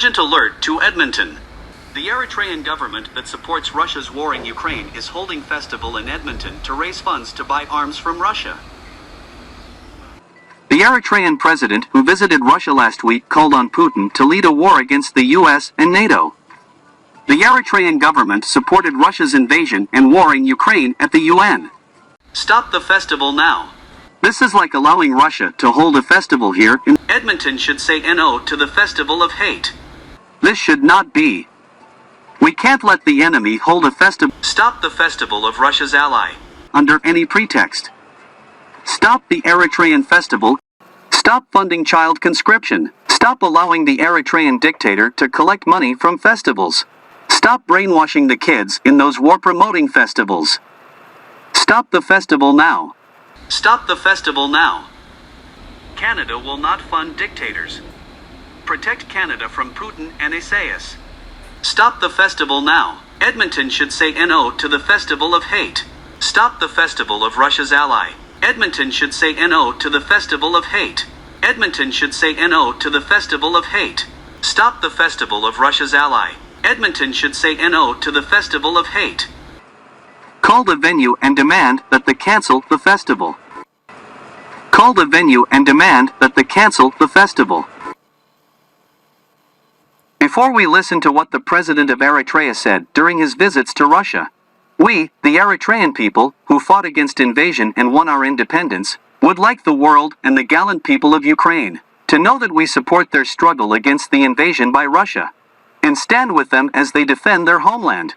Urgent alert to Edmonton. The Eritrean government that supports Russia's war in Ukraine is holding festival in Edmonton to raise funds to buy arms from Russia. The Eritrean president who visited Russia last week called on Putin to lead a war against the US and NATO. The Eritrean government supported Russia's invasion and war in Ukraine at the UN. Stop the festival now. This is like allowing Russia to hold a festival here in Edmonton should say no to the festival of hate. This should not be. We can't let the enemy hold a festival. Stop the festival of Russia's ally. Under any pretext. Stop the Eritrean festival. Stop funding child conscription. Stop allowing the Eritrean dictator to collect money from festivals. Stop brainwashing the kids in those war-promoting festivals. Stop the festival now. Stop the festival now. Canada will not fund dictators. Protect Canada from Putin and Isaias. Stop the festival now. Edmonton should say no to the festival of hate. Stop the festival of Russia's ally. Edmonton should say no to the festival of hate. Edmonton should say no to the festival of hate. Stop the festival of Russia's ally. Edmonton should say no to the festival of hate. Call the venue and demand that they cancel the festival. Call the venue and demand that they cancel the festival. Before we listen to what the president of Eritrea said during his visits to Russia, we, the Eritrean people, who fought against invasion and won our independence, would like the world and the gallant people of Ukraine to know that we support their struggle against the invasion by Russia, and stand with them as they defend their homeland.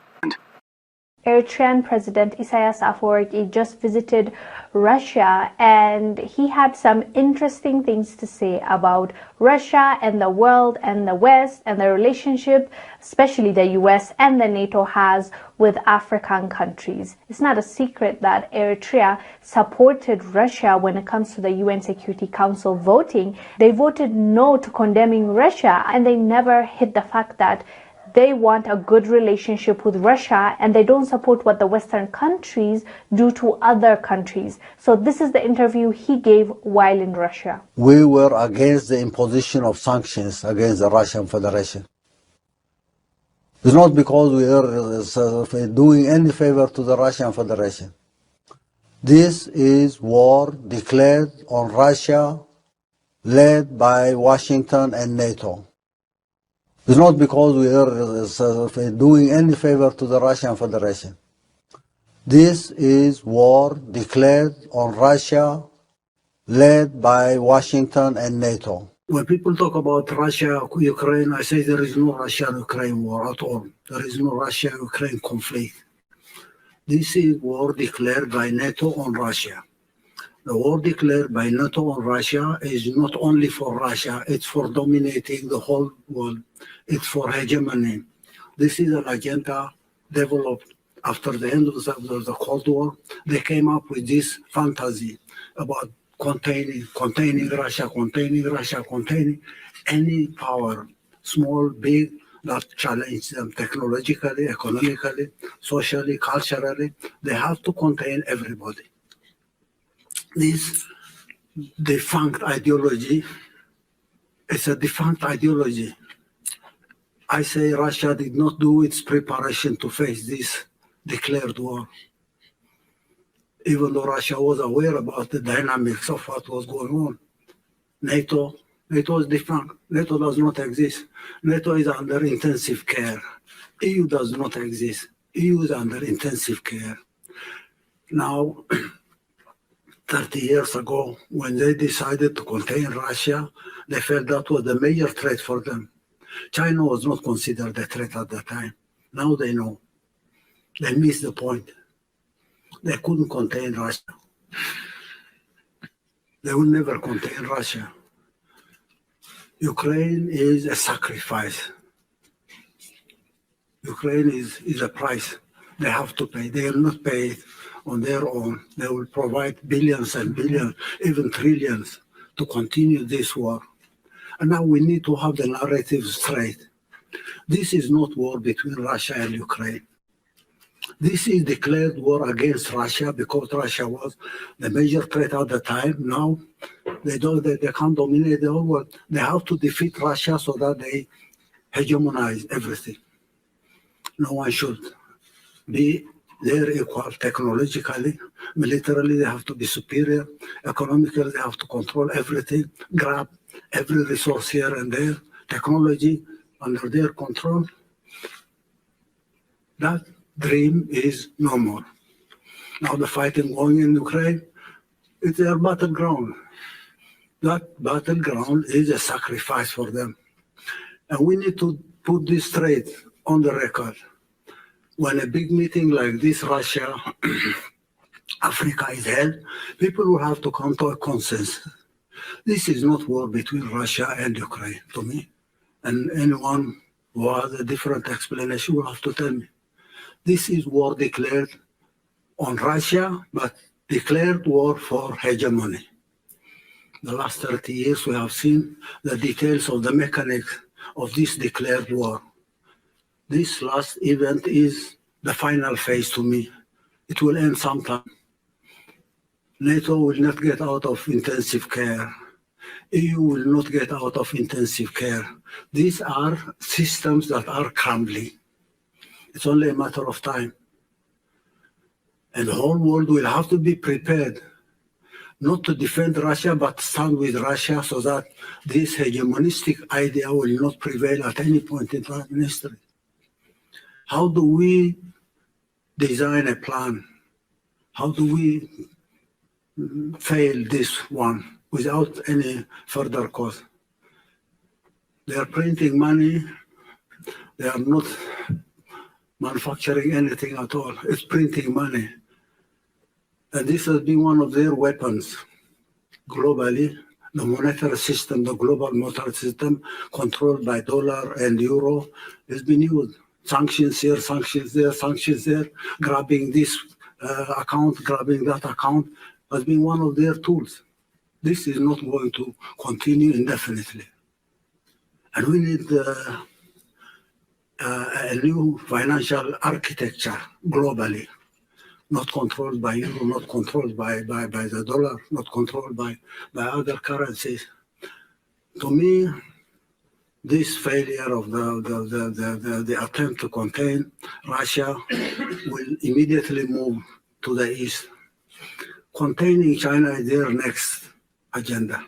Eritrean President Isaias Afwerki just visited Russia, and he had some interesting things to say about Russia and the world and the West and the relationship, especially the US and the NATO has with African countries. It's not a secret that Eritrea supported Russia when it comes to the UN Security Council voting. They voted no to condemning Russia, and they never hid the fact that they want a good relationship with Russia, and they don't support what the Western countries do to other countries. So this is the interview he gave while in Russia. We were against the imposition of sanctions against the Russian Federation. It's not because we are doing any favor to the Russian Federation. This is war declared on Russia, led by Washington and NATO. It's not because we are doing any favor to the Russian Federation. This is war declared on Russia, led by Washington and NATO. When people talk about Russia, Ukraine, I say there is no Russia-Ukraine war at all. There is no Russia-Ukraine conflict. This is war declared by NATO on Russia. The war declared by NATO on Russia is not only for Russia, it's for dominating the whole world. It's for hegemony. This is an agenda developed after the end of the Cold War. They came up with this fantasy about containing Russia, containing any power, small, big, that challenge them technologically, economically, socially, culturally. They have to contain everybody. This defunct ideology, it's a defunct ideology. I say Russia did not do its preparation to face this declared war. Even though Russia was aware about the dynamics of what was going on. NATO is defunct. NATO does not exist. NATO is under intensive care. EU does not exist. EU is under intensive care. Now, 30 years ago, when they decided to contain Russia, they felt that was the major threat for them. China was not considered a threat at that time. Now they know. They missed the point. They couldn't contain Russia. They will never contain Russia. Ukraine is a sacrifice. Ukraine is a price they have to pay. They will not pay it on their own. They will provide billions and billions, even trillions, to continue this war. And now we need to have the narrative straight. This is not war between Russia and Ukraine. This is declared war against Russia because Russia was the major threat at the time. Now they can't dominate the whole world. They have to defeat Russia so that they hegemonize everything. No one should be their equal technologically, militarily they have to be superior, economically they have to control everything, grab every resource here and there, technology under their control. That dream is no more. Now the fighting going in Ukraine, it's their battleground. That battleground is a sacrifice for them. And we need to put this straight on the record. When a big meeting like this, Russia, Africa is held, people will have to come to a consensus. This is not war between Russia and Ukraine, to me. And anyone who has a different explanation will have to tell me. This is war declared on Russia, but declared war for hegemony. The last 30 years, we have seen the details of the mechanics of this declared war. This last event is the final phase to me. It will end sometime. NATO will not get out of intensive care. EU will not get out of intensive care. These are systems that are crumbling. It's only a matter of time. And the whole world will have to be prepared not to defend Russia, but stand with Russia so that this hegemonistic idea will not prevail at any point in time in history. How do we design a plan? How do we fail this one without any further cost? They are printing money. They are not manufacturing anything at all. It's printing money. And this has been one of their weapons globally. The monetary system, the global monetary system, controlled by dollar and euro, has been used. Sanctions here, sanctions there, sanctions there, grabbing this account, grabbing that account, has been one of their tools. This is not going to continue indefinitely. And we need a new financial architecture globally, not controlled by euro, not controlled by the dollar, not controlled by other currencies. To me, this failure of the attempt to contain Russia will immediately move to the east. Containing China is their next agenda.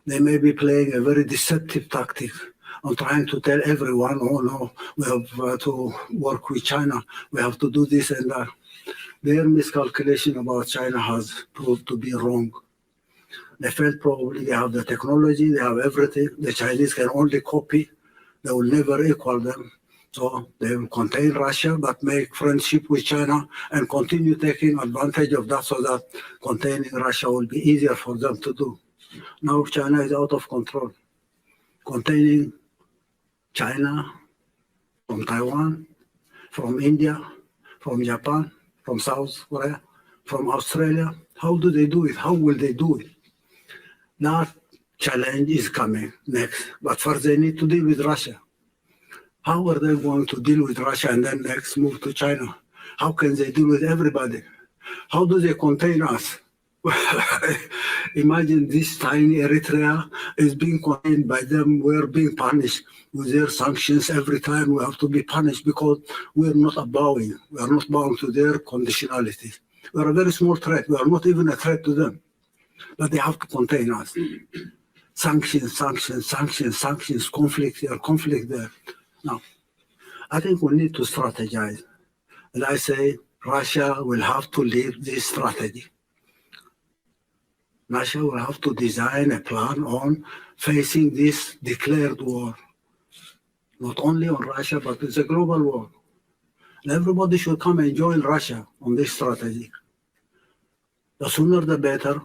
They may be playing a very deceptive tactic on trying to tell everyone, oh no, we have to work with China, we have to do this and that. Their miscalculation about China has proved to be wrong. They felt probably they have the technology, they have everything. The Chinese can only copy. They will never equal them. So they will contain Russia, but make friendship with China and continue taking advantage of that so that containing Russia will be easier for them to do. Now China is out of control. Containing China from Taiwan, from India, from Japan, from South Korea, from Australia. How do they do it? How will they do it? That challenge is coming next. But first they need to deal with Russia. How are they going to deal with Russia and then next move to China? How can they deal with everybody? How do they contain us? Imagine this tiny Eritrea is being contained by them. We're being punished with their sanctions every time. We have to be punished because we're not bowing. We are not bowing to their conditionalities. We are a very small threat. We are not even a threat to them. But they have to contain us. Sanctions, sanctions, sanctions, sanctions, conflict here, conflict there. Now, I think we need to strategize. And I say Russia will have to lead this strategy. Russia will have to design a plan on facing this declared war. Not only on Russia, but it's a global war. And everybody should come and join Russia on this strategy. The sooner the better.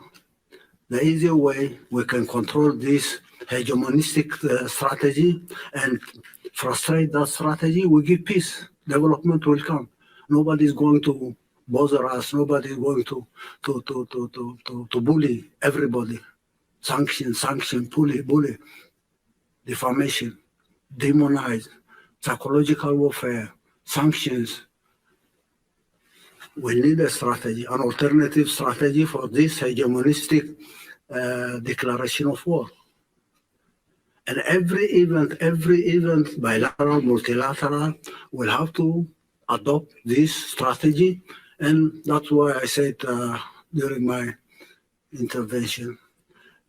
The easier way we can control this hegemonistic strategy and frustrate that strategy, we give peace. Development will come. Nobody is going to bother us. Nobody is going to bully everybody. Sanction, sanction, bully, defamation, demonize, psychological warfare, sanctions. We need a strategy, an alternative strategy for this hegemonistic declaration of war. And every event, bilateral, multilateral, will have to adopt this strategy. And that's why I said during my intervention,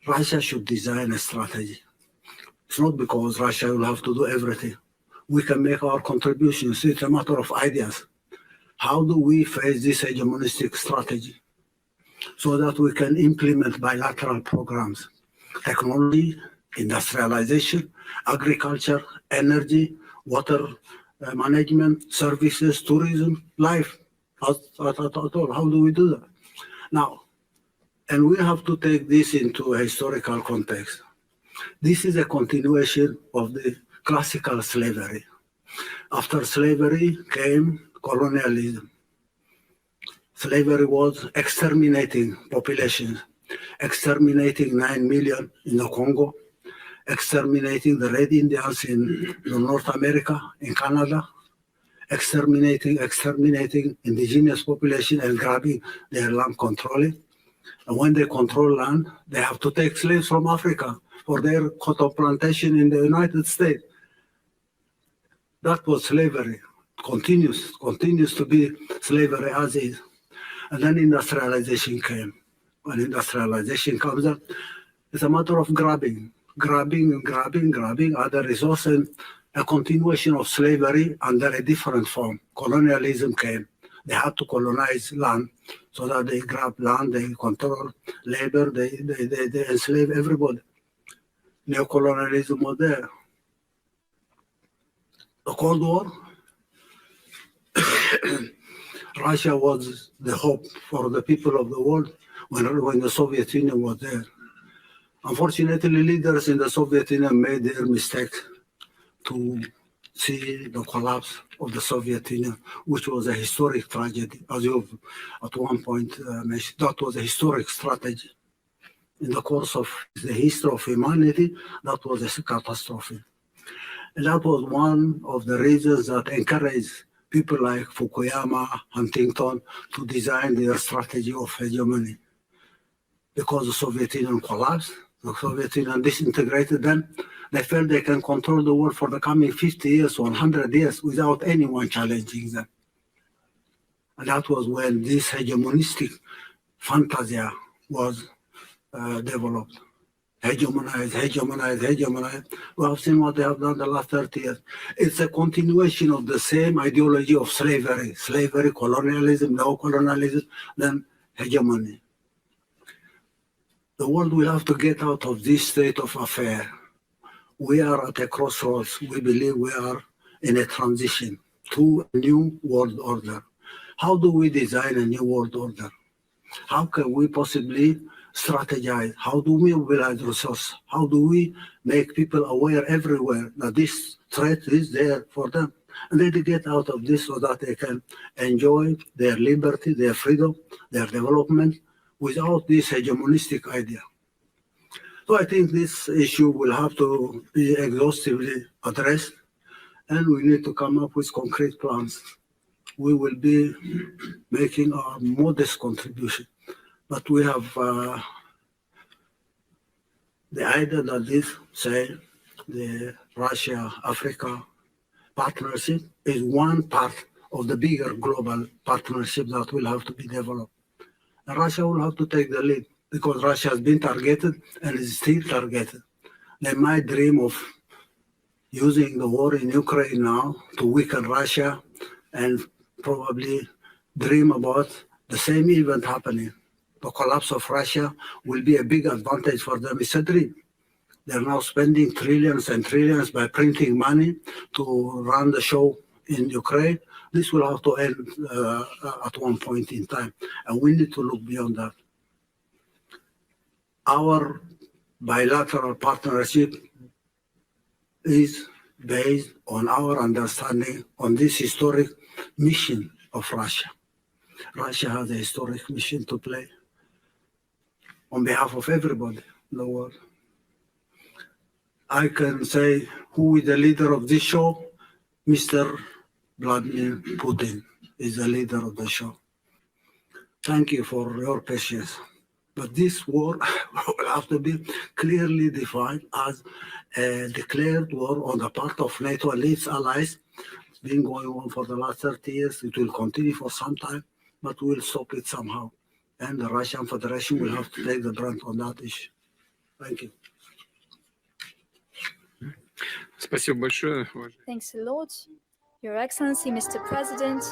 Russia should design a strategy. It's not because Russia will have to do everything. We can make our contributions. It's a matter of ideas. How do we face this hegemonistic strategy so that we can implement bilateral programs? Technology, industrialization, agriculture, energy, water management, services, tourism, life. How do we do that? Now, and we have to take this into a historical context. This is a continuation of the classical slavery. After slavery came colonialism. Slavery was exterminating populations, exterminating 9 million in the Congo, exterminating the Red Indians in North America, in Canada, exterminating indigenous population and grabbing their land, controlling. And when they control land, they have to take slaves from Africa for their cotton plantation in the United States. That was slavery, continues to be slavery as is. And then industrialization came. When industrialization comes up, it's a matter of grabbing other resources, a continuation of slavery under a different form. Colonialism came. They had to colonize land so that they grab land, they control labor, they enslave everybody. Neocolonialism was there. The Cold War, Russia was the hope for the people of the world when the Soviet Union was there. Unfortunately, leaders in the Soviet Union made their mistake to see the collapse of the Soviet Union, which was a historic tragedy. As you at one point mentioned, that was a historic strategy. In the course of the history of humanity, that was a catastrophe. And that was one of the reasons that encouraged people like Fukuyama, Huntington, to design their strategy of hegemony. Because the Soviet Union collapsed, the Soviet Union disintegrated, then they felt they can control the world for the coming 50 years, 100 years without anyone challenging them. And that was when this hegemonistic fantasia was developed. Hegemonize. We have seen what they have done the last 30 years. It's a continuation of the same ideology of slavery, colonialism, neocolonialism, then hegemony. The world will have to get out of this state of affair. We are at a crossroads. We believe we are in a transition to a new world order. How do we design a new world order? How can we possibly strategize? How do we mobilize resources? How do we make people aware everywhere that this threat is there for them? And they get out of this so that they can enjoy their liberty, their freedom, their development without this hegemonistic idea. So I think this issue will have to be exhaustively addressed, and we need to come up with concrete plans. We will be making our modest contribution. But we have the idea that this, say, the Russia-Africa partnership is one part of the bigger global partnership that will have to be developed. And Russia will have to take the lead because Russia has been targeted and is still targeted. They might dream of using the war in Ukraine now to weaken Russia and probably dream about the same event happening. The collapse of Russia will be a big advantage for them. It's a dream. They're now spending trillions and trillions by printing money to run the show in Ukraine. This will have to end at one point in time, and we need to look beyond that. Our bilateral partnership is based on our understanding on this historic mission of Russia. Russia has a historic mission to play on behalf of everybody in the world. I can say who is the leader of this show? Mr. Vladimir Putin is the leader of the show. Thank you for your patience. But this war will have to be clearly defined as a declared war on the part of NATO and its allies. It's been going on for the last 30 years. It will continue for some time, but we will stop it somehow. And the Russian Federation will have to take the brunt on that issue. Thank you. Спасибо большое. Thanks a lot, Your Excellency, Mr. President.